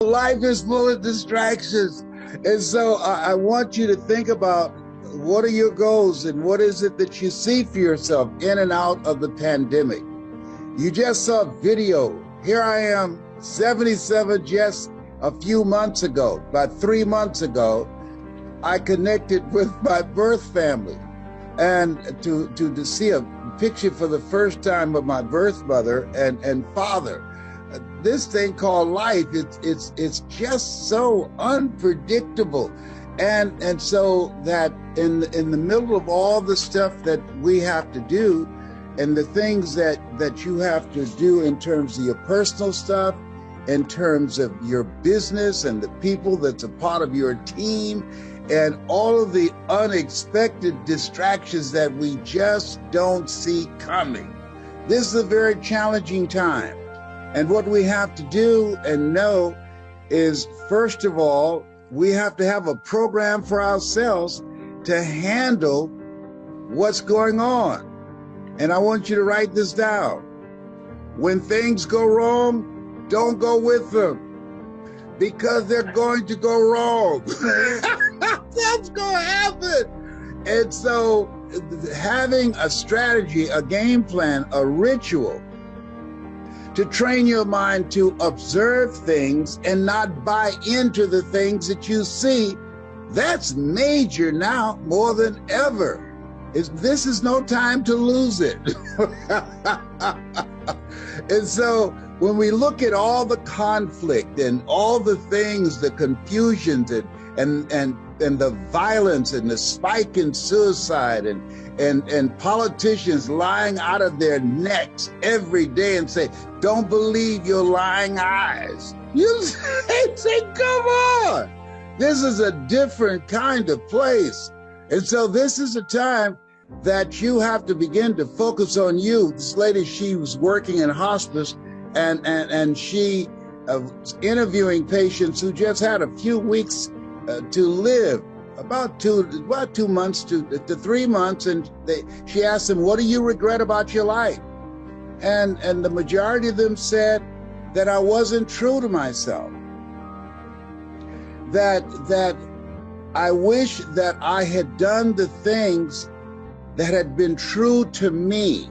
Life is full of distractions. And so I want you to think about what are your goals and what is it that you see for yourself in and out of the pandemic. You just saw a video. Here I am, 77, just a few months ago, about 3 months ago, I connected with my birth family. And to see a picture for the first time of my birth mother and father. This thing called life, it's just so unpredictable. And so that in the middle of all the stuff that we have to do and the things that you have to do in terms of your personal stuff, in terms of your business and the people that's a part of your team, and all of the unexpected distractions that we just don't see coming. This is a very challenging time. And what we have to do and know is, first of all, we have to have a program for ourselves to handle what's going on. And I want you to write this down. When things go wrong, don't go with them, because they're going to go wrong. That's going to happen. And so having a strategy, a game plan, a ritual, to train your mind to observe things and not buy into the things that you see, that's major now more than ever. This is no time to lose it. And so when we look at all the conflict and all the things, the confusions and the violence and the spike in suicide and politicians lying out of their necks every day and say, don't believe your lying eyes. You say, come on. This is a different kind of place. And so this is a time that you have to begin to focus on you. This lady, she was working in hospice and she was interviewing patients who just had a few weeks to live, about 2 months to 3 months, and she asked them, what do you regret about your life? And the majority of them said that I wasn't true to myself, that I wish that I had done the things that had been true to me.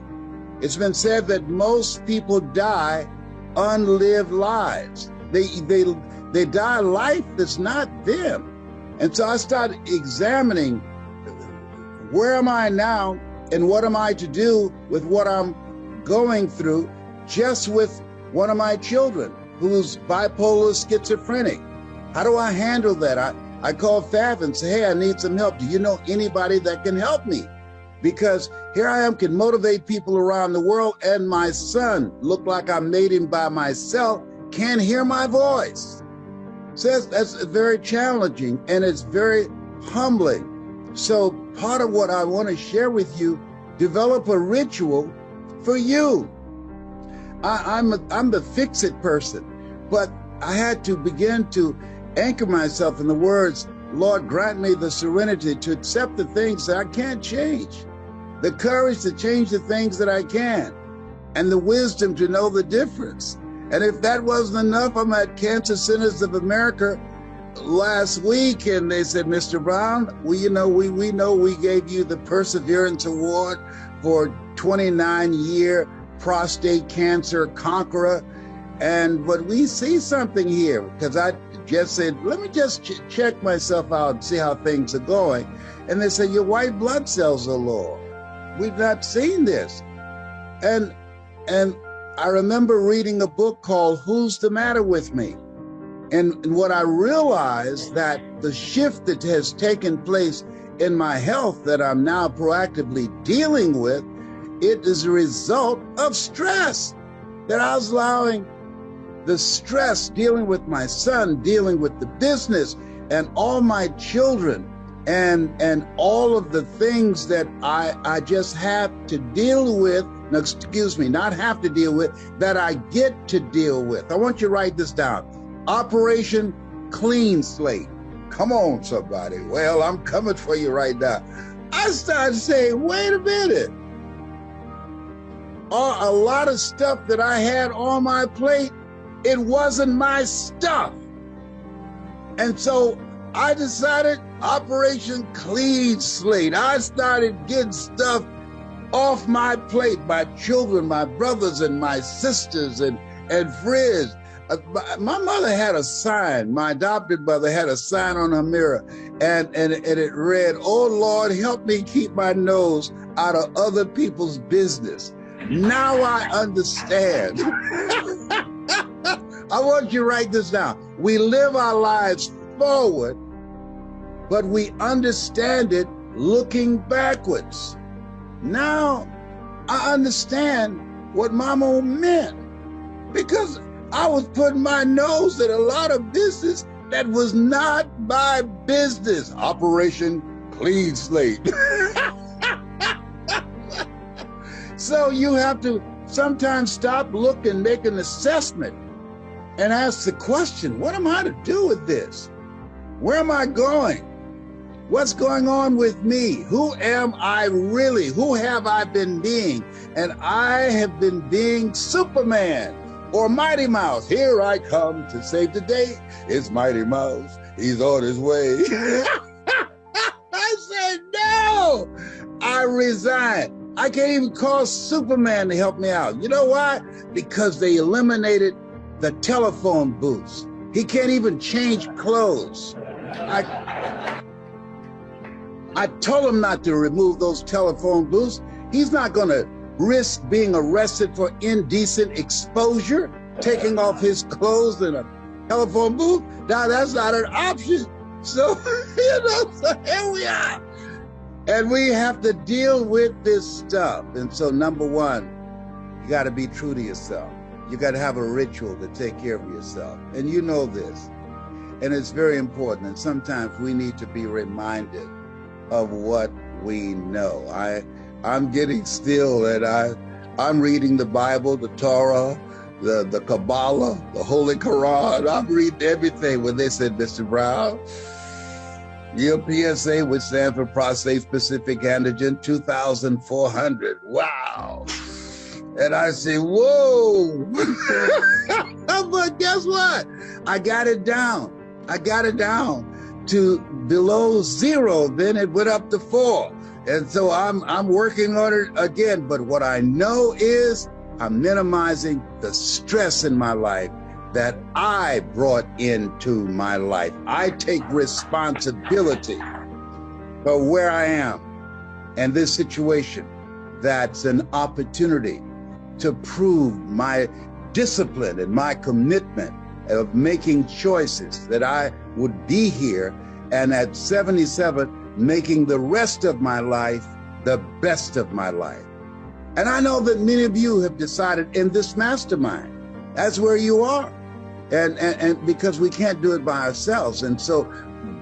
It's been said that most people die unlived lives. They die a life that's not them. And so I started examining, where am I now and what am I to do with what I'm going through, just with one of my children who's bipolar schizophrenic. How do I handle that? I call Faf and say, hey, I need some help. Do you know anybody that can help me? Because here I am, can motivate people around the world, and my son, look like I made him by myself, can't hear my voice. So that's very challenging, and it's very humbling. So part of what I want to share with you, develop a ritual for you. I'm the fix-it person, but I had to begin to anchor myself in the words, Lord, grant me the serenity to accept the things that I can't change, the courage to change the things that I can, and the wisdom to know the difference. And if that wasn't enough, I'm at Cancer Centers of America last week, and they said, Mr. Brown, we know we gave you the Perseverance Award for 29-year prostate cancer conqueror. But we see something here, because I just said, let me just check myself out and see how things are going. And they said, your white blood cells are low. We've not seen this. And I remember reading a book called Who's the Matter with Me? And what I realized, that the shift that has taken place in my health that I'm now proactively dealing with, it is a result of stress, that I was allowing the stress, dealing with my son, dealing with the business and all my children and all of the things that I just have to deal with. No, excuse me, not have to deal with, that I get to deal with. I want you to write this down. Operation Clean Slate. Come on, somebody. Well, I'm coming for you right now. I started saying, wait a minute. A lot of stuff that I had on my plate, it wasn't my stuff. And so I decided Operation Clean Slate. I started getting stuff off my plate, my children, my brothers and my sisters and friends. My mother had a sign, my adopted mother had a sign on her mirror, and it read, "Oh Lord, help me keep my nose out of other people's business." Now I understand. I want you to write this down. We live our lives forward, but we understand it looking backwards. Now I understand what Mama meant, because I was putting my nose in a lot of business that was not my business. Operation Clean Slate. So you have to sometimes stop, look, and make an assessment and ask the question, what am I to do with this? Where am I going? What's going on with me? Who am I really? Who have I been being? And I have been being Superman or Mighty Mouse. Here I come to save the day. It's Mighty Mouse. He's on his way. I said, no, I resign. I can't even call Superman to help me out. You know why? Because they eliminated the telephone booths. He can't even change clothes. I told him not to remove those telephone booths. He's not going to risk being arrested for indecent exposure, taking off his clothes in a telephone booth. Now, that's not an option. So, so here we are. And we have to deal with this stuff. And so, number one, you got to be true to yourself. You got to have a ritual to take care of yourself. And you know this. And it's very important. And sometimes we need to be reminded of what we know. I'm getting still, and I'm reading the Bible, the Torah, the Kabbalah, the Holy Quran. I'm reading everything when they said, Mr. Brown, your PSA, which stands for prostate specific antigen 2,400. Wow. And I say, whoa. But guess what? I got it down. To below 0, then it went up to 4. And so I'm working on it again. But what I know is I'm minimizing the stress in my life that I brought into my life. I take responsibility for where I am and this situation. That's an opportunity to prove my discipline and my commitment of making choices that I would be here, and at 77, making the rest of my life the best of my life. And I know that many of you have decided in this mastermind, that's where you are. And because we can't do it by ourselves. And so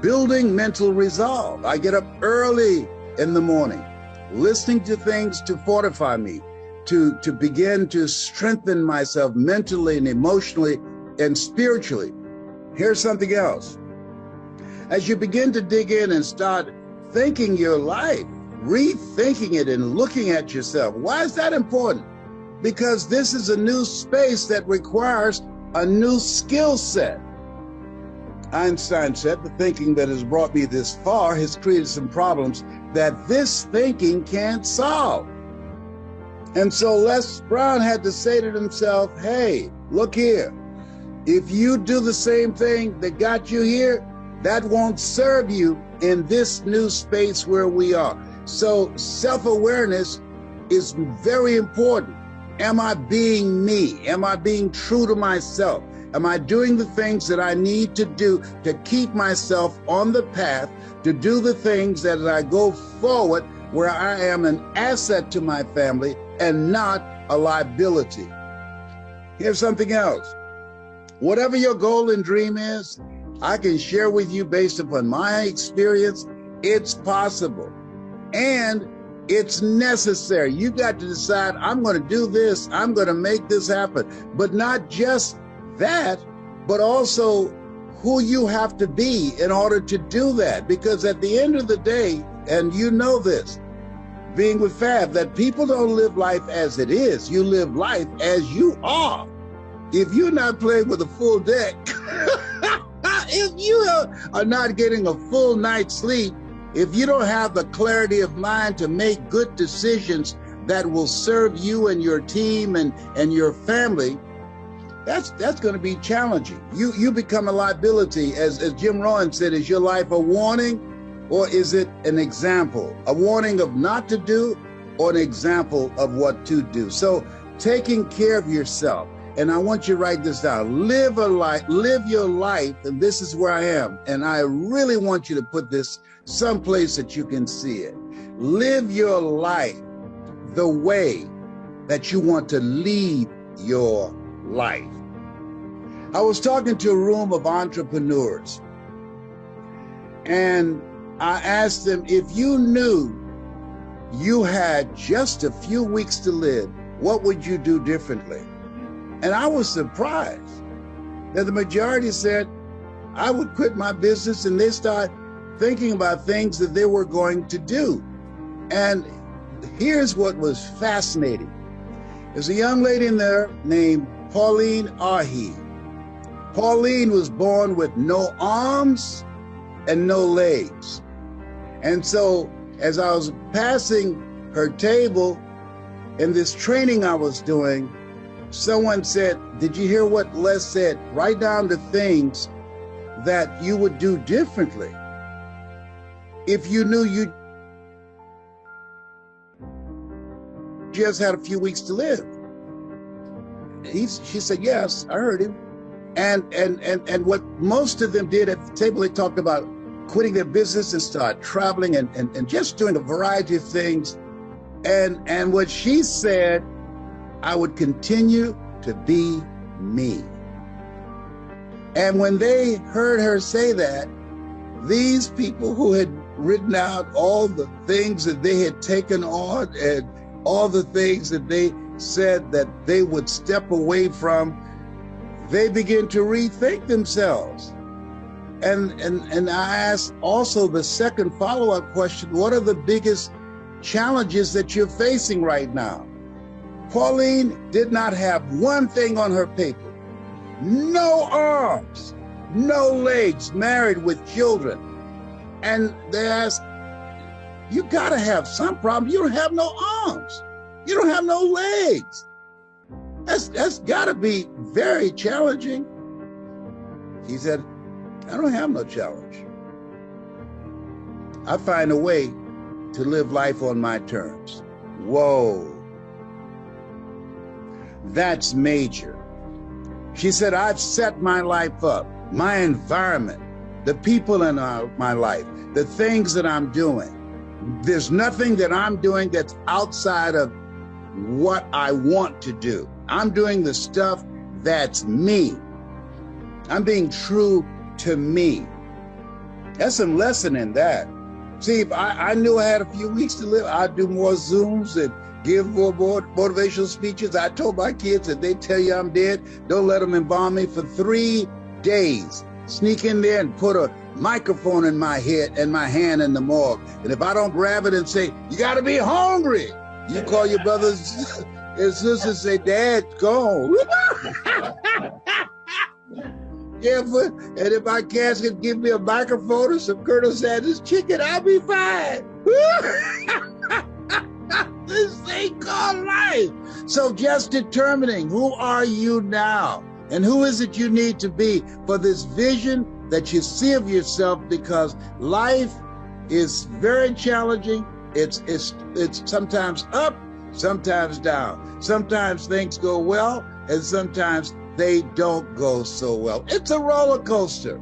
building mental resolve. I get up early in the morning, listening to things to fortify me, to begin to strengthen myself mentally and emotionally and spiritually. Here's something else. As you begin to dig in and start thinking your life, rethinking it and looking at yourself, why is that important? Because this is a new space that requires a new skill set. Einstein said, the thinking that has brought me this far has created some problems that this thinking can't solve. And so LesBrown had to say to himself, hey, look here. If you do the same thing that got you here, that won't serve you in this new space where we are. So self-awareness is very important. Am I being me? Am I being true to myself? Am I doing the things that I need to do to keep myself on the path, to do the things that as I go forward where I am an asset to my family and not a liability? Here's something else. Whatever your goal and dream is, I can share with you based upon my experience, it's possible and it's necessary. You got to decide, I'm going to do this, I'm going to make this happen. But not just that, but also who you have to be in order to do that. Because at the end of the day, and you know this, being with Fab, that people don't live life as it is. You live life as you are. If you're not playing with a full deck, If you are not getting a full night's sleep, if you don't have the clarity of mind to make good decisions that will serve you and your team and your family, that's going to be challenging. You become a liability. As Jim Rohn said, is your life a warning or is it an example? A warning of not to do or an example of what to do? So taking care of yourself. And I want you to write this down. Live your life, and this is where I am. And I really want you to put this someplace that you can see it. Live your life the way that you want to lead your life. I was talking to a room of entrepreneurs, and I asked them, if you knew you had just a few weeks to live, what would you do differently? And I was surprised that the majority said, I would quit my business, and they start thinking about things that they were going to do. And here's what was fascinating. There's a young lady in there named Pauline Ahi. Pauline was born with no arms and no legs. And so as I was passing her table in this training I was doing, someone said, did you hear what Les said? Write down the things that you would do differently if you knew you just had a few weeks to live. She said, yes, I heard him. And what most of them did at the table, they talked about quitting their business and start traveling and just doing a variety of things. And what she said, I would continue to be me. And when they heard her say that, these people who had written out all the things that they had taken on and all the things that they said that they would step away from, they begin to rethink themselves. And I asked also the second follow-up question, what are the biggest challenges that you're facing right now? Pauline did not have one thing on her paper. No arms, no legs, married with children. And they asked, you gotta have some problem. You don't have no arms. You don't have no legs. That's gotta be very challenging. He said, I don't have no challenge. I find a way to live life on my terms. Whoa. That's major. She said, I've set my life up, my environment, the people in my life, the things that I'm doing. There's nothing that I'm doing that's outside of what I want to do. I'm doing the stuff that's me. I'm being true to me. That's some lesson in that. See, if I knew I had a few weeks to live, I'd do more Zooms and give more motivational speeches. I told my kids that they tell you I'm dead, don't let them embalm me for 3 days. Sneak in there and put a microphone in my head and my hand in the morgue. And if I don't grab it and say, you gotta be hungry, you call your brothers and sisters and say, Dad's gone. Yeah, but, and if my casket give me a microphone or some Colonel Sanders chicken, I'll be fine. This thing called life. So just determining who are you now and who is it you need to be for this vision that you see of yourself, because life is very challenging. It's sometimes up, sometimes down. Sometimes things go well and sometimes they don't go so well. It's a roller coaster.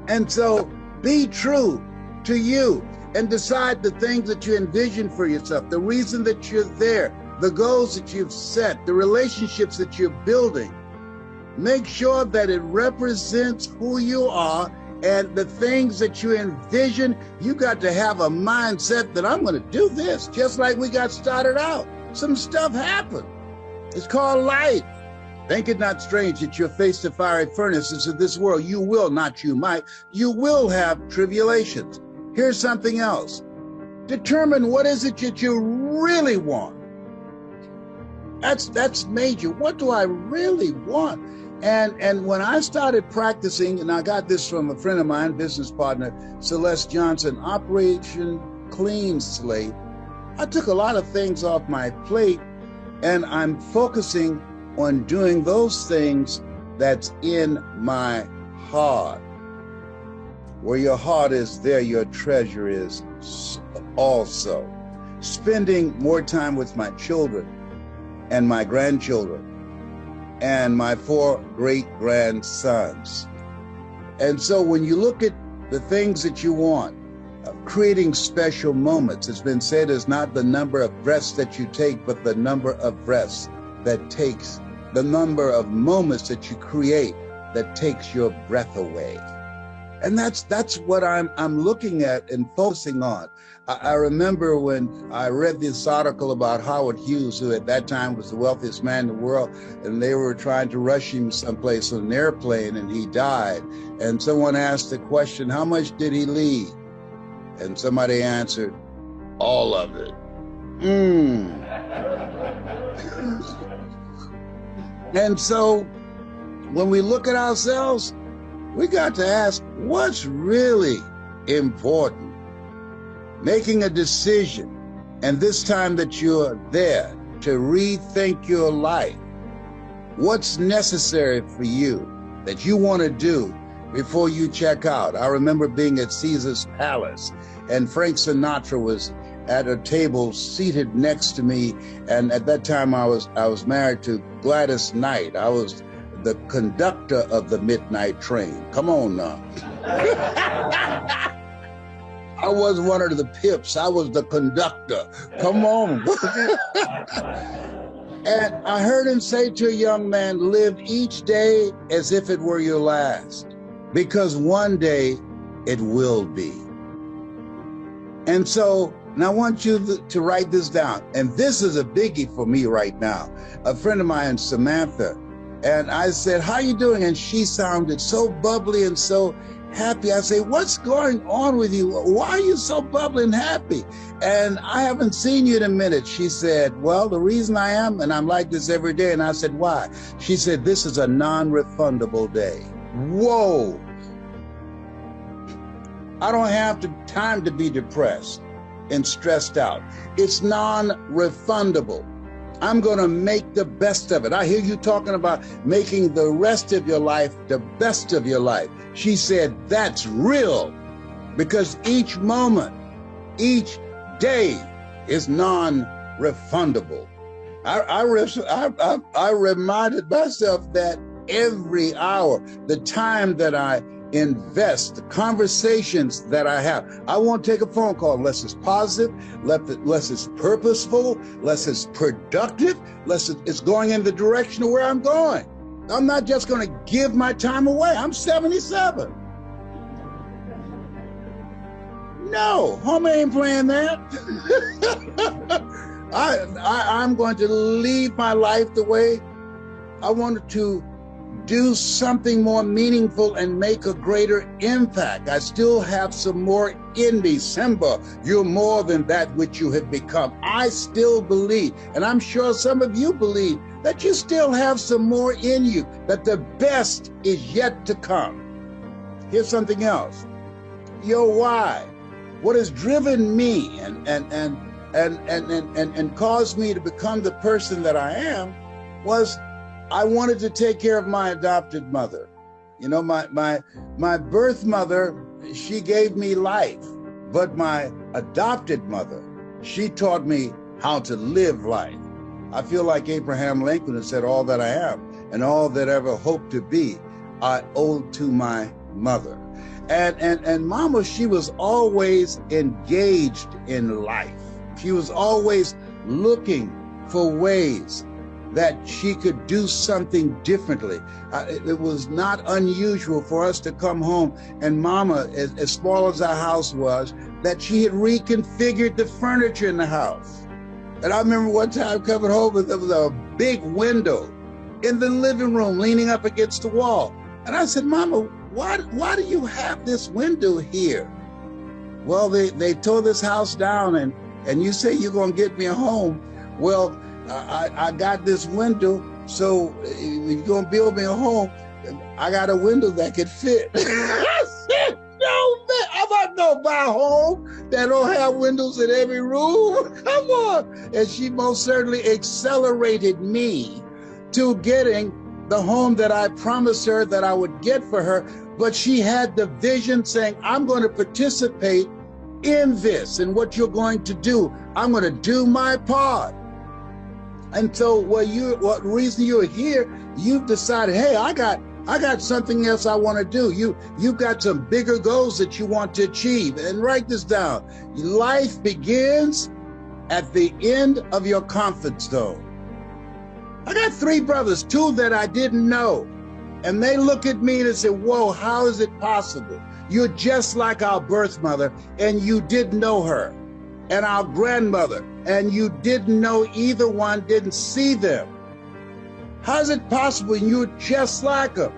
And so be true to you and decide the things that you envision for yourself, the reason that you're there, the goals that you've set, the relationships that you're building. Make sure that it represents who you are and the things that you envision. You got to have a mindset that I'm going to do this, just like we got started out. Some stuff happened. It's called life. Think it not strange that you're faced the fiery furnaces of this world. You will, not you might. You will have tribulations. Here's something else. Determine what is it that you really want. That's major. What do I really want? And when I started practicing, and I got this from a friend of mine, business partner, Celeste Johnson, Operation Clean Slate, I took a lot of things off my plate, and I'm focusing on doing those things that's in my heart. Where your heart is, there your treasure is also. Spending more time with my children and my grandchildren and my 4 great-grandsons. And so when you look at the things that you want, creating special moments, it's been said is not the number of breaths that you take, but the number of breaths that takes, the number of moments that you create that takes your breath away. And that's what I'm looking at and focusing on. I remember when I read this article about Howard Hughes, who at that time was the wealthiest man in the world, and they were trying to rush him someplace on an airplane, and he died. And someone asked the question, how much did he leave? And somebody answered, all of it. And so when we look at ourselves, we got to ask, what's really important? Making a decision, and this time that you're there to rethink your life. What's necessary for you that you want to do before you check out? I remember being at Caesar's Palace, and Frank Sinatra was at a table seated next to me, and at that time I was married to Gladys Knight. I was the conductor of the midnight train. Come on now. I wasn't one of the pips. I was the conductor. Come on. And I heard him say to a young man, live each day as if it were your last, because one day it will be. And so, and I want you to write this down. And this is a biggie for me right now. A friend of mine, Samantha, and I said, how you doing? And she sounded so bubbly and so happy. I say, what's going on with you? Why are you so bubbly and happy? And I haven't seen you in a minute. She said, well, the reason I am, and I'm like this every day. And I said, why? She said, this is a non-refundable day. Whoa. I don't have the time to be depressed and stressed out. It's non-refundable. I'm going to make the best of it. I hear you talking about making the rest of your life the best of your life. She said, that's real, because each moment, each day is non-refundable. I reminded myself that every hour, the time that I invest, the conversations that I have. I won't take a phone call unless it's positive, unless it's purposeful, unless it's productive, unless it's going in the direction of where I'm going. I'm not just going to give my time away. I'm 77. No, homie ain't playing that. I'm going to leave my life the way I wanted to do something more meaningful and make a greater impact. I still have some more in me. Simba, you're more than that which you have become. I still believe, and I'm sure some of you believe, that you still have some more in you, that the best is yet to come. Here's something else. Your why. What has driven me and caused me to become the person that I am was I wanted to take care of my adopted mother. You know, my birth mother, she gave me life, but my adopted mother, she taught me how to live life. I feel like Abraham Lincoln has said, all that I am and all that I ever hope to be, I owe to my mother. And Mama, she was always engaged in life. She was always looking for ways that she could do something differently. It was not unusual for us to come home and Mama, as small as our house was, that she had reconfigured the furniture in the house. And I remember one time coming home and there was a big window in the living room leaning up against the wall. And I said, Mama, why do you have this window here? Well, they tore this house down and you say you're gonna get me a home. Well, I got this window So if you're gonna build me a home, I got a window that could fit. I said, no, man, I'm not gonna buy a home that don't have windows in every room. Come on. And she most certainly accelerated me to getting the home that I promised her that I would get for her. But she had the vision saying, I'm going to participate in this and what you're going to do. I'm going to do my part. And so what reason you're here, you've decided, hey, I got something else I want to do. You've got some bigger goals that you want to achieve. And write this down. Life begins at the end of your comfort zone. I got 3 brothers, 2 that I didn't know. And they look at me and say, whoa, how is it possible? You're just like our birth mother, and you didn't know her, and our grandmother, and you didn't know either one, didn't see them. How is it possible? You're just like them.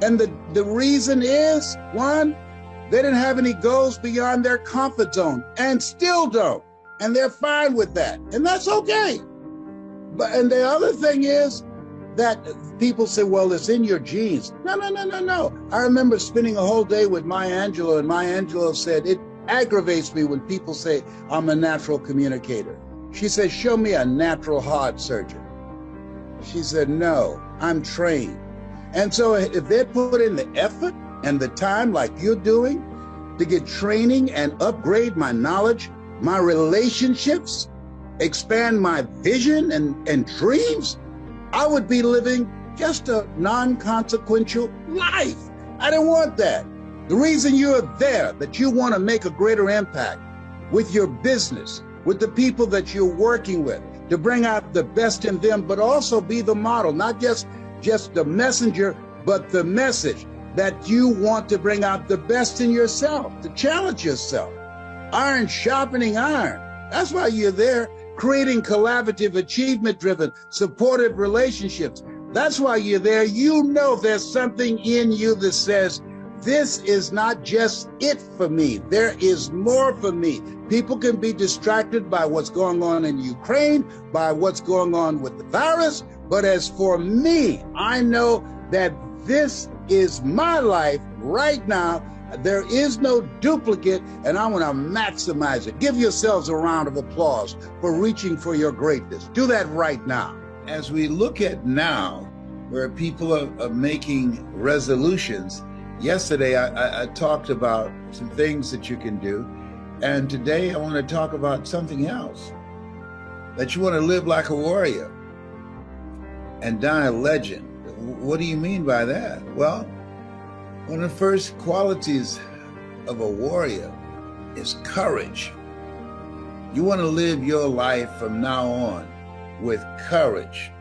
And the reason is, one, they didn't have any goals beyond their comfort zone, and still don't. And they're fine with that. And that's okay. And the other thing is that people say, well, it's in your genes. No. I remember spending a whole day with Maya Angelou, and Maya Angelou said, it aggravates me when people say I'm a natural communicator. She said, show me a natural heart surgeon. She said, no, I'm trained. And so if they put in the effort and the time like you're doing to get training and upgrade my knowledge, my relationships, expand my vision and dreams, I would be living just a non-consequential life. I didn't want that. The reason you're there, that you want to make a greater impact with your business, with the people that you're working with, to bring out the best in them, but also be the model, not just the messenger, but the message that you want to bring out the best in yourself, to challenge yourself. Iron sharpening iron. That's why you're there, creating collaborative, achievement-driven, supportive relationships. That's why you're there. You know there's something in you that says, this is not just it for me. There is more for me. People can be distracted by what's going on in Ukraine, by what's going on with the virus. But as for me, I know that this is my life right now. There is no duplicate, and I want to maximize it. Give yourselves a round of applause for reaching for your greatness. Do that right now. As we look at now, where people are making resolutions, yesterday I talked about some things that you can do, and today I want to talk about something else. That you want to live like a warrior and die a legend. What do you mean by that? Well, one of the first qualities of a warrior is courage. You want to live your life from now on with courage.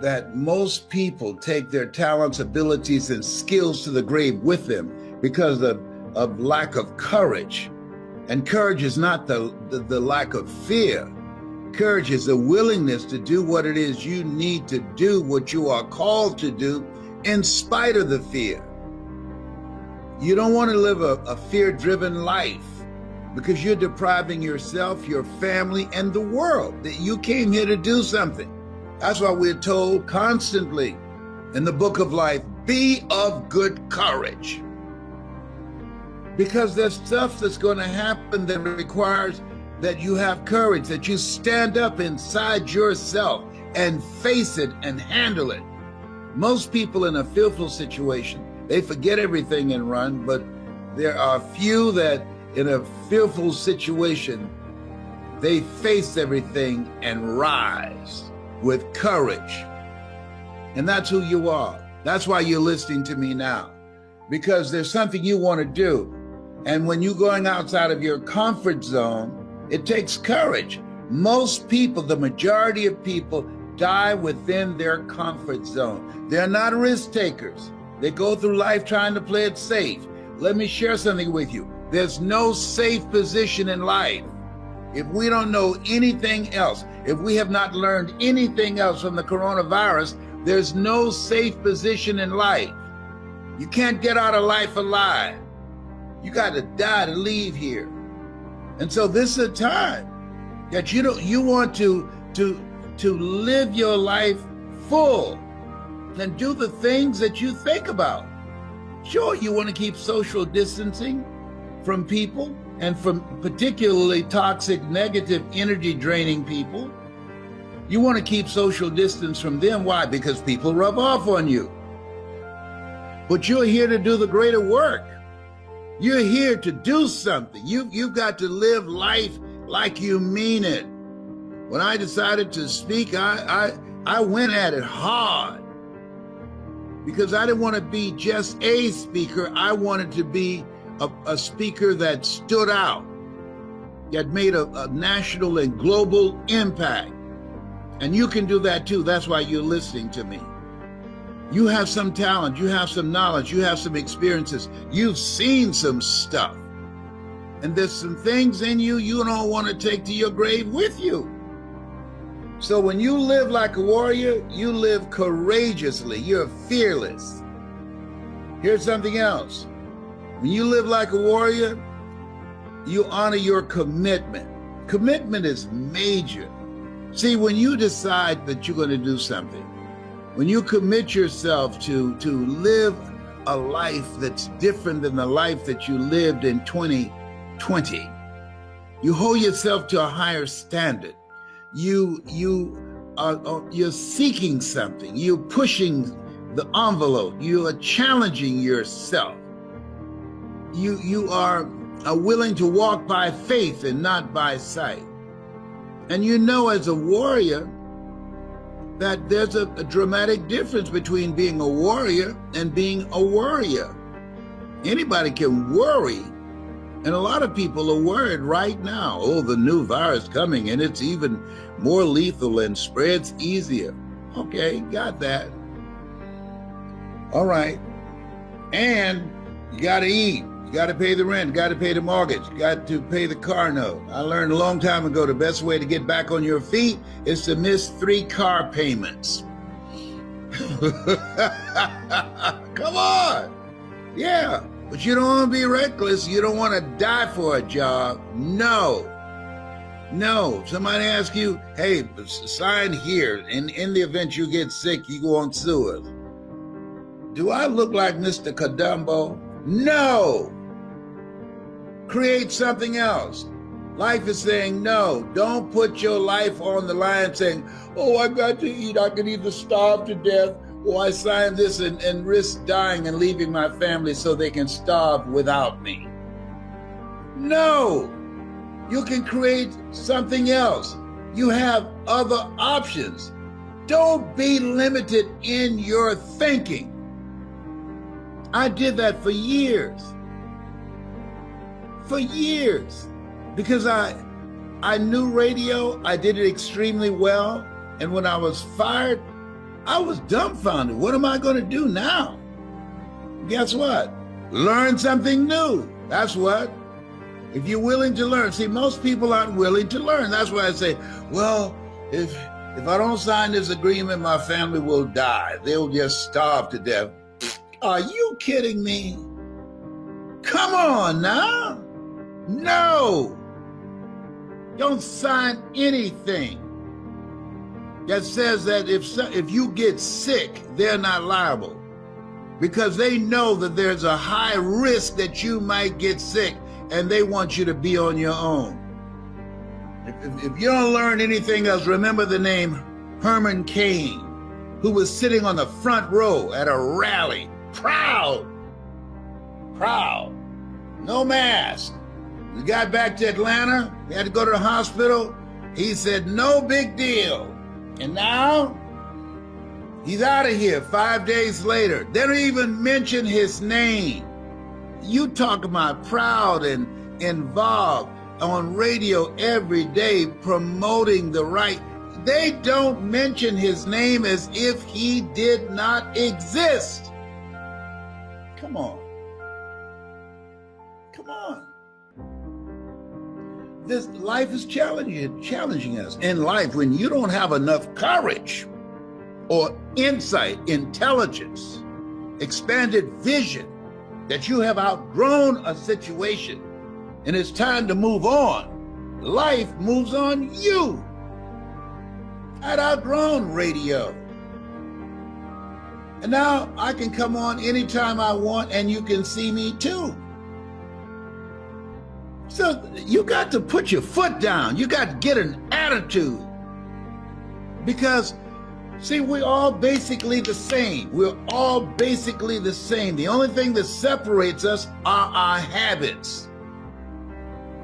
That most people take their talents, abilities, and skills to the grave with them because of lack of courage. And courage is not the lack of fear. Courage is the willingness to do what it is you need to do, what you are called to do, in spite of the fear. You don't want to live a fear-driven life because you're depriving yourself, your family, and the world that you came here to do something. That's why we're told constantly in the book of life, be of good courage. Because there's stuff that's going to happen that requires that you have courage, that you stand up inside yourself and face it and handle it. Most people in a fearful situation, they forget everything and run, but there are few that in a fearful situation, they face everything and rise with courage. And that's who you are. That's why you're listening to me now, because there's something you want to do. And when you're going outside of your comfort zone, it takes courage. Most people, the majority of people, die within their comfort zone. They're not risk takers. They go through life trying to play it safe. Let me share something with you. There's no safe position in life. If we don't know anything else, if we have not learned anything else from the coronavirus, there's no safe position in life. You can't get out of life alive. You got to die to leave here. And so this is a time that you want to to live your life full and do the things that you think about. Sure, you want to keep social distancing from people and from particularly toxic, negative, energy draining people. You want to keep social distance from them. Why? Because people rub off on you. But you're here to do the greater work. You're here to do something. You've got to live life like you mean it. When I decided to speak, I went at it hard because I didn't want to be just a speaker. I wanted to be a speaker that stood out, that made a national and global impact. And you can do that too. That's why you're listening to me. You have some talent, you have some knowledge, you have some experiences, you've seen some stuff. And there's some things in you you don't want to take to your grave with you. So when you live like a warrior, you live courageously, you're fearless. Here's something else. When you live like a warrior, you honor your commitment. Commitment is major. See, when you decide that you're going to do something, when you commit yourself to live a life that's different than the life that you lived in 2020, you hold yourself to a higher standard. You're seeking something. You're pushing the envelope. You are challenging yourself. You are willing to walk by faith and not by sight. And you know, as a warrior, that there's a dramatic difference between being a warrior and being a worrier. Anybody can worry, and a lot of people are worried right now. Oh, the new virus coming, and it's even more lethal and spreads easier. Okay, got that. All right. And you got to eat. You got to pay the rent, got to pay the mortgage, got to pay the car note. I learned a long time ago the best way to get back on your feet is to miss 3 car payments. Come on. Yeah, but you don't want to be reckless. You don't want to die for a job. No. Somebody asks you, hey, sign here. And in the event you get sick, you go on sue us. Do I look like Mr. Kadumbo? No. Create something else. Life is saying no. Don't put your life on the line saying, oh, I got to eat. I can either starve to death or I sign this and risk dying and leaving my family so they can starve without me. No. You can create something else. You have other options. Don't be limited in your thinking. I did that for years. Because I knew radio, I did it extremely well, and when I was fired, I was dumbfounded. What am I going to do now? Guess what? Learn something new. That's what. If you're willing to learn. See, most people aren't willing to learn. That's why I say, well, if I don't sign this agreement, my family will die. They'll just starve to death. Are you kidding me? Come on now. No. Don't sign anything that says that if you get sick, they're not liable, because they know that there's a high risk that you might get sick and they want you to be on your own. If you don't learn anything else, remember the name Herman Cain, who was sitting on the front row at a rally, proud, no mask. We got back to Atlanta, we had to go to the hospital. He said, no big deal. And now, he's out of here 5 days later. They don't even mention his name. You talk about proud and involved on radio every day promoting the right. They don't mention his name as if he did not exist. Come on. This life is challenging us. In life, when you don't have enough courage or insight, intelligence, expanded vision, that you have outgrown a situation and it's time to move on, life moves on you. I'd outgrown radio. And now I can come on anytime I want and you can see me too. So you got to put your foot down. You got to get an attitude. Because, see, we're all basically the same. We're all basically the same. The only thing that separates us are our habits.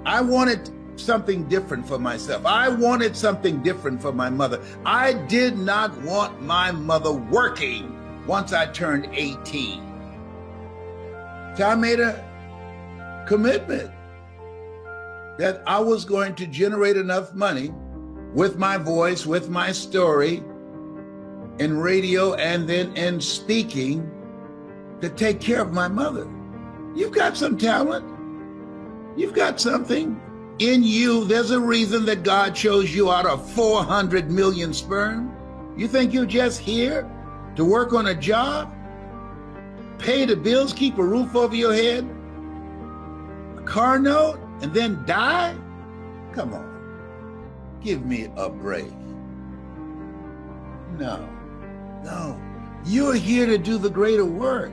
I wanted something different for myself. I wanted something different for my mother. I did not want my mother working once I turned 18. So I made a commitment that I was going to generate enough money with my voice, with my story, in radio and then in speaking to take care of my mother. You've got some talent. You've got something in you. There's a reason that God chose you out of 400 million sperm. You think you're just here to work on a job, pay the bills, keep a roof over your head, a car note, and then die? Come on, give me a break. No, you're here to do the greater work.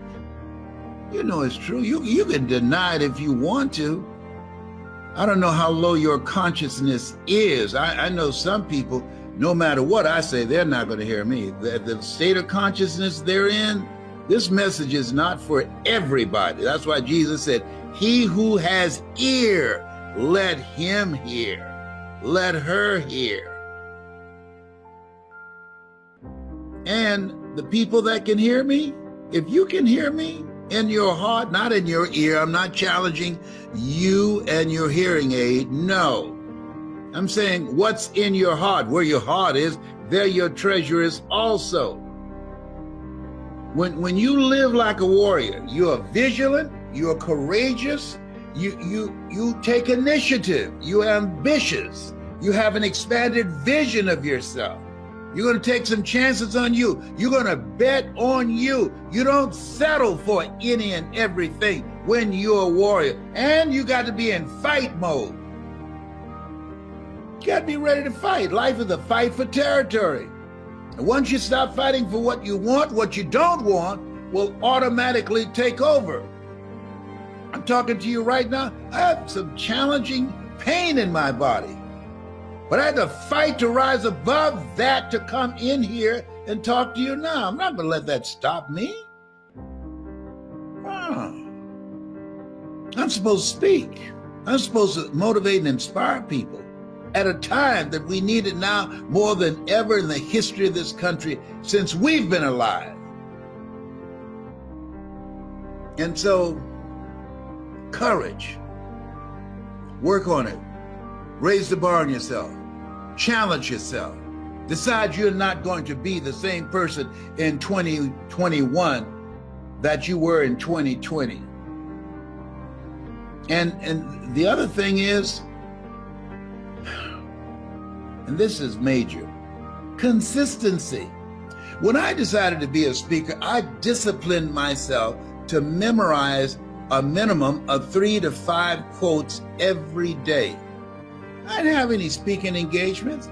You know it's true. You can deny it if you want to. I don't know how low your consciousness is. I know some people, no matter what I say, they're not going to hear me. The state of consciousness they're in, this message is not for everybody. That's why Jesus said, he who has ear, let him hear. Let her hear. And the people that can hear me, if you can hear me in your heart, not in your ear, I'm not challenging you and your hearing aid. No, I'm saying what's in your heart. Where your heart is, there your treasure is also. When you live like a warrior, you are vigilant, you are courageous, you take initiative, you're ambitious, you have an expanded vision of yourself. You're going to take some chances on you. You're going to bet on you. You don't settle for any and everything when you're a warrior. And you got to be in fight mode. You got to be ready to fight. Life is a fight for territory. And once you stop fighting for what you want, what you don't want will automatically take over. I'm talking to you right now. I have some challenging pain in my body. But I had to fight to rise above that to come in here and talk to you now. I'm not going to let that stop me. I'm supposed to speak. I'm supposed to motivate and inspire people at a time that we need it now more than ever in the history of this country since we've been alive. And so, courage. Work on it. Raise the bar on yourself. Challenge yourself. Decide you're not going to be the same person in 2021 that you were in 2020. And the other thing is, and this is major, consistency. When I decided to be a speaker, I disciplined myself to memorize a minimum of 3 to 5 quotes every day. I didn't have any speaking engagements.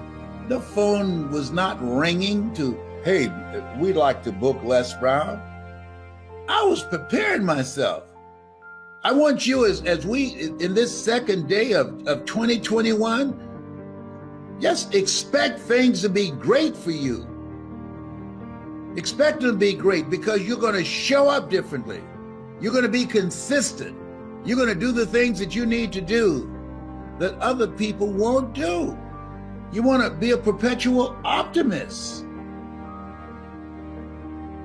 The phone was not ringing to, hey, we'd like to book LesBrown. I was preparing myself. I want you as we, in this second day of 2021, just expect things to be great for you. Expect them to be great because you're going to show up differently. You're going to be consistent. You're going to do the things that you need to do that other people won't do. You want to be a perpetual optimist.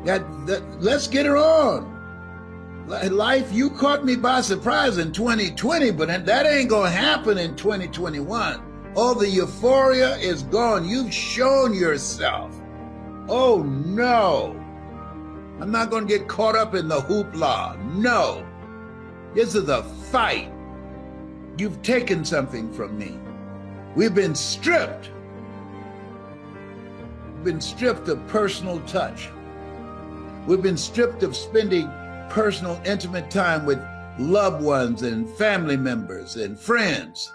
Let's get it on. Life, you caught me by surprise in 2020, but that ain't going to happen in 2021. All the euphoria is gone. You've shown yourself. Oh, no. I'm not going to get caught up in the hoopla. No. This is a fight. You've taken something from me. We've been stripped. We've been stripped of personal touch. We've been stripped of spending personal, intimate time with loved ones and family members and friends.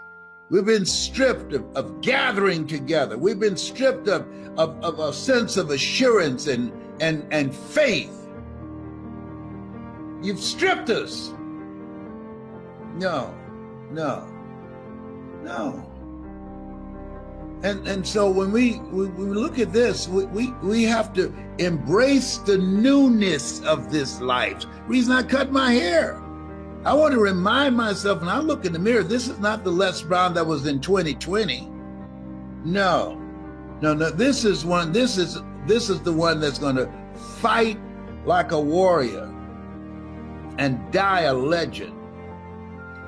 We've been stripped of gathering together. We've been stripped of a sense of assurance and faith. You've stripped us. No. And so when we look at this, we have to embrace the newness of this life. Reason I cut my hair, I want to remind myself when I look in the mirror, this is not the LesBrown that was in 2020. No. This is the one that's going to fight like a warrior and die a legend.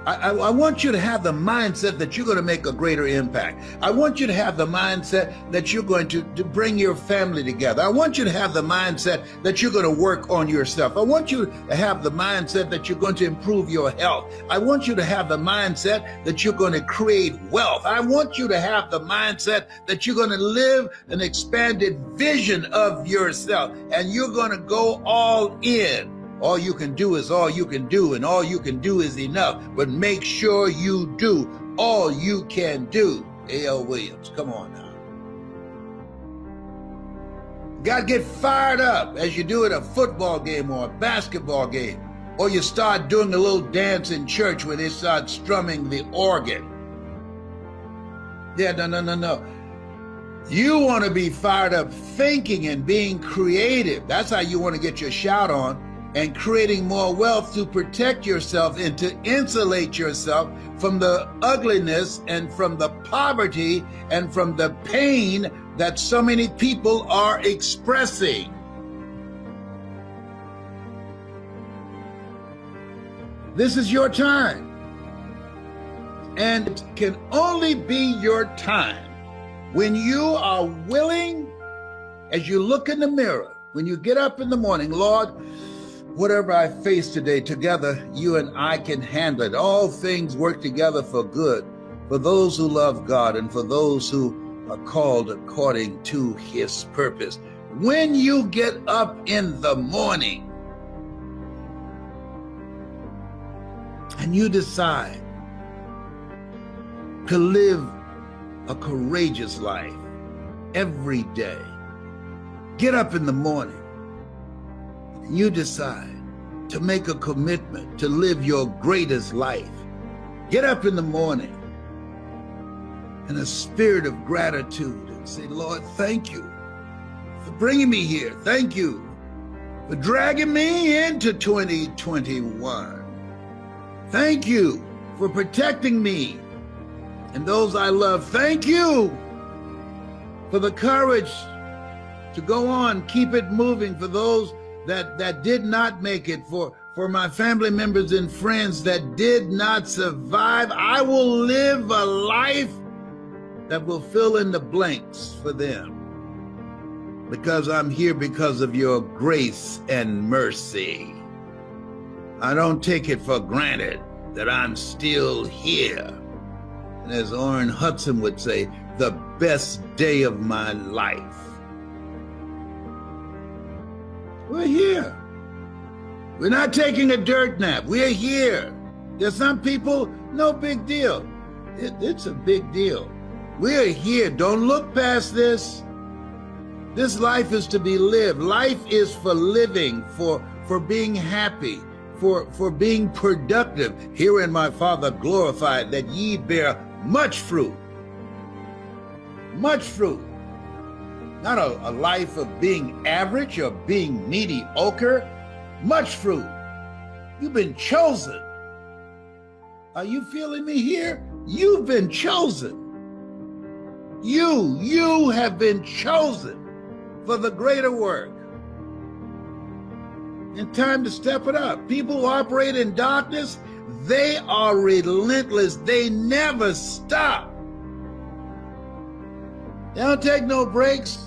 I want you to have the mindset that you're going to make a greater impact. I want you to have the mindset that you're going to bring your family together. I want you to have the mindset that you're going to work on yourself. I want you to have the mindset that you're going to improve your health. I want you to have the mindset that you're going to create wealth. I want you to have the mindset that you're going to live an expanded vision of yourself, and you're going to go all in. All you can do is all you can do, and all you can do is enough. But make sure you do all you can do. A.L. Williams, come on now. Got to get fired up as you do at a football game or a basketball game, or you start doing a little dance in church where they start strumming the organ. Yeah, no. You want to be fired up thinking and being creative. That's how you want to get your shout on. And creating more wealth to protect yourself and to insulate yourself from the ugliness and from the poverty and from the pain that so many people are expressing. This is your time. And it can only be your time when you are willing, as you look in the mirror, when you get up in the morning, Lord, whatever I face today, together, you and I can handle it. All things work together for good, for those who love God and for those who are called according to his purpose. When you get up in the morning and you decide to live a courageous life every day, get up in the morning, you decide to make a commitment to live your greatest life. Get up in the morning in a spirit of gratitude and say, Lord, thank you for bringing me here. Thank you for dragging me into 2021. Thank you for protecting me and those I love. Thank you for the courage to go on, keep it moving, for those that did not make it, for my family members and friends that did not survive. I will live a life that will fill in the blanks for them, because I'm here because of your grace and mercy. I don't take it for granted that I'm still here. And as Orrin Hudson would say, the best day of my life. We're here. We're not taking a dirt nap. We're here. There's some people, no big deal. It's a big deal. We're here. Don't look past this. This life is to be lived. Life is for living, for being happy, for being productive. Herein my Father glorified, that ye bear much fruit. Much fruit. Not a life of being average or being mediocre. Much fruit. You've been chosen. Are you feeling me here? You've been chosen. You have been chosen for the greater work. It's time to step it up. People who operate in darkness, they are relentless. They never stop. They don't take no breaks.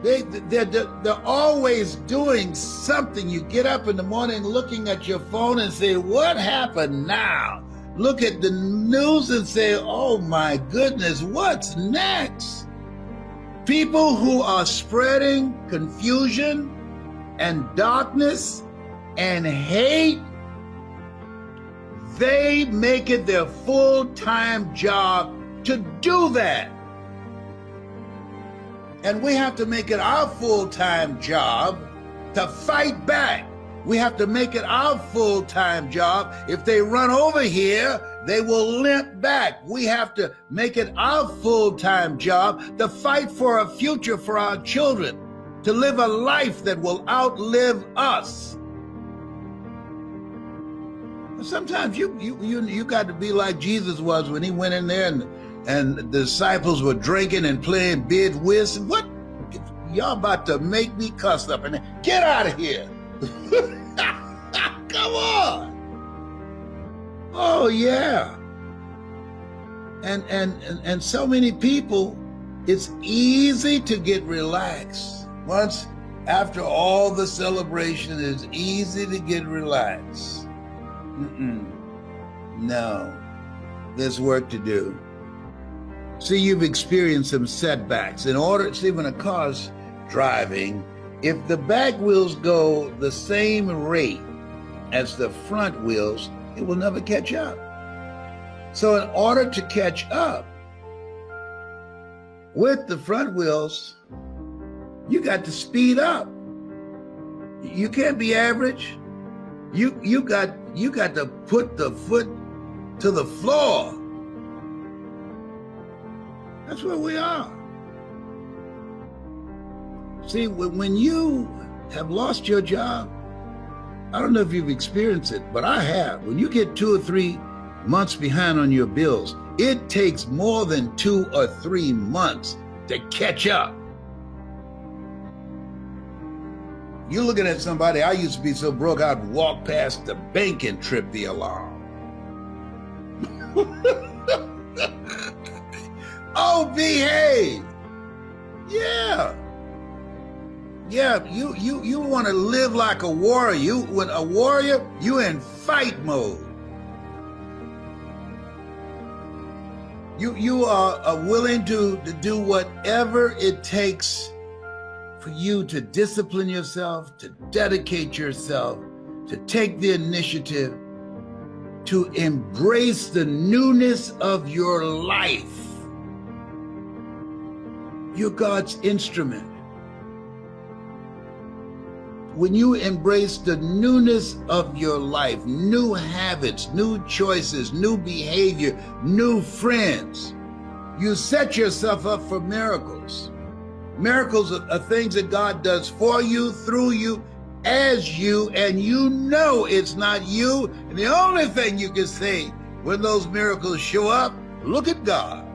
They're always doing something. You get up in the morning looking at your phone and say, what happened now? Look at the news and say, oh my goodness, what's next? People who are spreading confusion and darkness and hate, They make it their full-time job to do that. And we have to make it our full-time job to fight back. We have to make it our full-time job. If they run over here, they will limp back. We have to make it our full-time job to fight for a future for our children, to live a life that will outlive us. Sometimes you got to be like Jesus was when he went in there and the disciples were drinking and playing bid whist. What? Y'all about to make me cuss up and get out of here. Come on. Oh yeah. And so many people, it's easy to get relaxed. Once after all the celebration, it's easy to get relaxed. No, there's work to do. See, you've experienced some setbacks. See, when a car's driving, if the back wheels go the same rate as the front wheels, it will never catch up. So in order to catch up with the front wheels, you got to speed up. You can't be average. You got to put the foot to the floor. That's where we are. See, when you have lost your job, I don't know if you've experienced it, but I have. When you get 2 or 3 months behind on your bills, it takes more than 2 or 3 months to catch up. You're looking at somebody, I used to be so broke, I'd walk past the bank and trip the alarm. Oh, behave. Yeah. Yeah, you want to live like a warrior. When a warrior, you in fight mode. You are willing to do whatever it takes for you to discipline yourself, to dedicate yourself, to take the initiative, to embrace the newness of your life. You're God's instrument. When you embrace the newness of your life, new habits, new choices, new behavior, new friends, you set yourself up for miracles. Miracles are things that God does for you, through you, as you, and you know it's not you. And the only thing you can say when those miracles show up, look at God.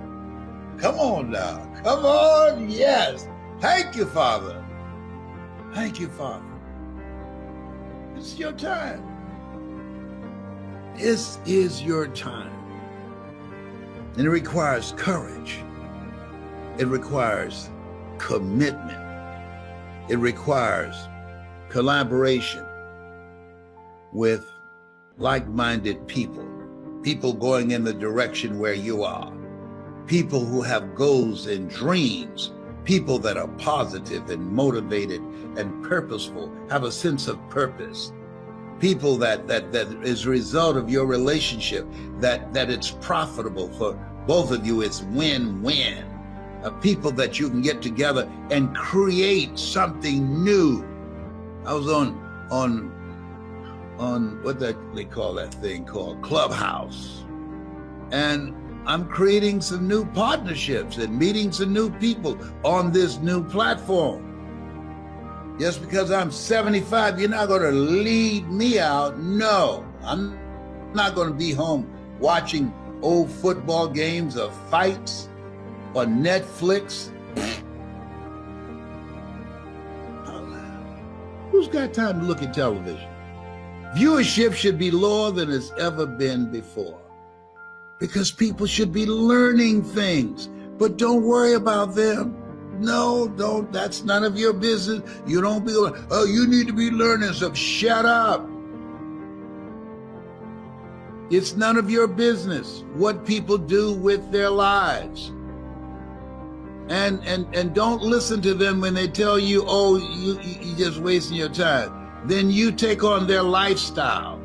Come on now. Come on. Yes. Thank you, Father. Thank you, Father. It's your time. This is your time. And it requires courage. It requires commitment. It requires collaboration with like-minded people, people going in the direction where you are, people who have goals and dreams, people that are positive and motivated and purposeful, have a sense of purpose, people that is a result of your relationship, that it's profitable for both of you, it's win-win. People that you can get together and create something new. I was on what they call that thing called Clubhouse, and I'm creating some new partnerships and meeting some new people on this new platform. Just because I'm 75, you're not going to lead me out. No, I'm not going to be home watching old football games or fights or Netflix. Who's got time to look at television? Viewership should be lower than it's ever been before, because people should be learning things, but don't worry about them. No, don't. That's none of your business. You don't be, oh, you need to be learning stuff. Shut up. It's none of your business what people do with their lives. And don't listen to them when they tell you, oh, you just wasting your time. Then you take on their lifestyle.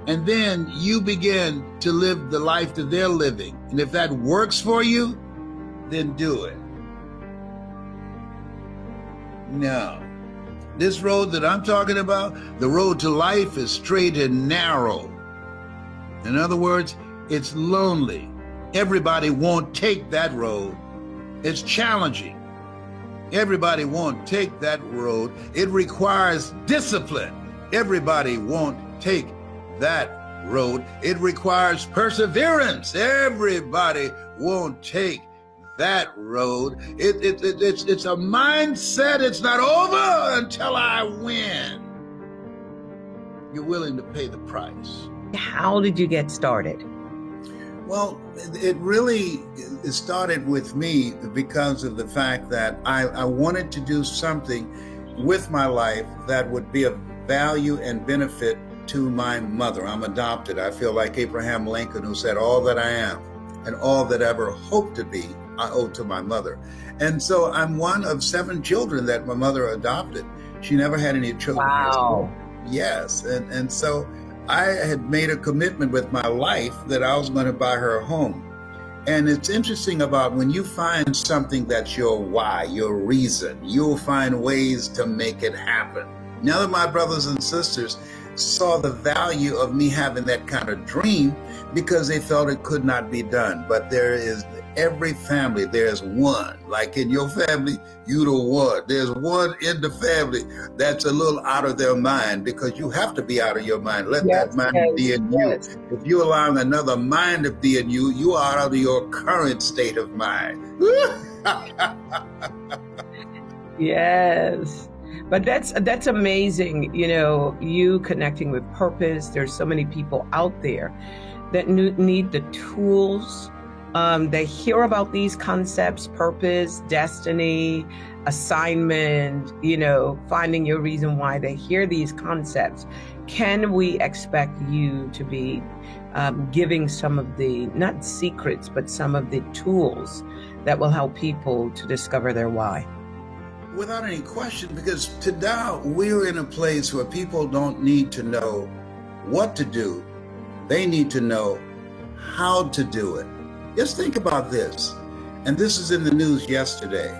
And then you begin to live the life that they're living. And if that works for you, then do it. Now, this road that I'm talking about, the road to life, is straight and narrow. In other words, it's lonely. Everybody won't take that road. It's challenging. Everybody won't take that road. It requires discipline. Everybody won't take that road. It requires perseverance. Everybody won't take that road. It's a mindset. It's not over until I win. You're willing to pay the price. How did you get started? Well, it really started with me because of the fact that I wanted to do something with my life that would be of value and benefit to my mother. I'm adopted. I feel like Abraham Lincoln, who said, "All that I am and all that I ever hope to be, I owe to my mother." And so I'm one of 7 children that my mother adopted. She never had any children. Wow. Yes. And so I had made a commitment with my life that I was going to buy her a home. And it's interesting about when you find something that's your why, your reason, you'll find ways to make it happen. Now that my brothers and sisters saw the value of me having that kind of dream, because they felt it could not be done. But there is, every family, there's one. Like in your family, you the one. There's one in the family that's a little out of their mind, because you have to be out of your mind. Let that mind be in you. If you're allowing another mind to be in you, you are out of your current state of mind. Yes. But that's amazing, you know, you connecting with purpose. There's so many people out there that need the tools. They hear about these concepts: purpose, destiny, assignment, you know, finding your reason why. They hear these concepts. Can we expect you to be giving some of the, not secrets, but some of the tools that will help people to discover their why? Without any question, because today we're in a place where people don't need to know what to do. They need to know how to do it. Just think about this, and this is in the news yesterday,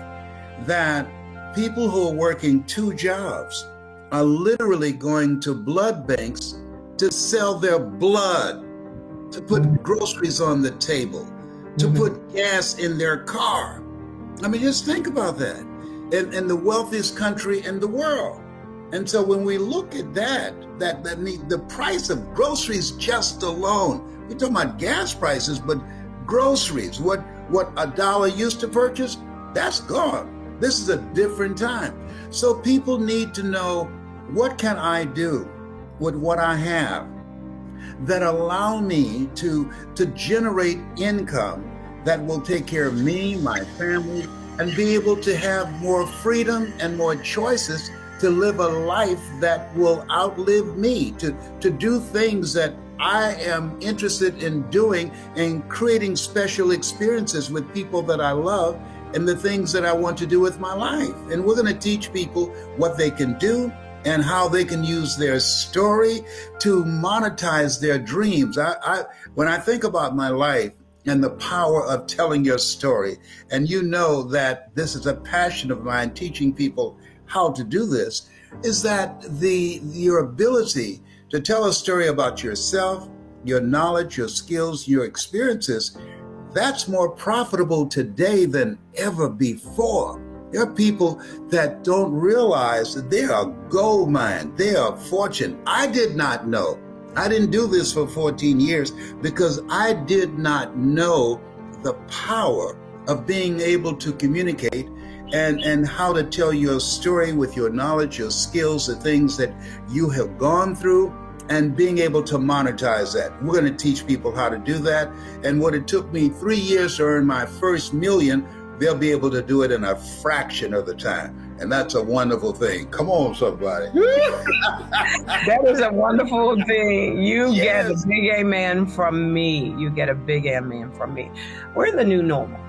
that people who are working 2 jobs are literally going to blood banks to sell their blood, to put groceries on the table, to put gas in their car. I mean, just think about that. In the wealthiest country in the world. And so when we look at the price of groceries just alone, we're talking about gas prices, but groceries, what $1 used to purchase, that's gone. This is a different time. So people need to know, what can I do with what I have that allow me to generate income that will take care of me, my family, and be able to have more freedom and more choices to live a life that will outlive me, to do things that I am interested in doing, and creating special experiences with people that I love, and the things that I want to do with my life. And we're going to teach people what they can do and how they can use their story to monetize their dreams. When I think about my life, and the power of telling your story. And you know that this is a passion of mine, teaching people how to do this, is that your ability to tell a story about yourself, your knowledge, your skills, your experiences, that's more profitable today than ever before. There are people that don't realize that they are a gold mine, they are a fortune. I did not know. I didn't do this for 14 years because I did not know the power of being able to communicate and how to tell your story with your knowledge, your skills, the things that you have gone through, and being able to monetize that. We're going to teach people how to do that. And what it took me 3 years to earn my first million, they'll be able to do it in a fraction of the time. And that's a wonderful thing. Come on, somebody. That is a wonderful thing. You get a big amen from me. You get a big amen from me. We're in the new normal.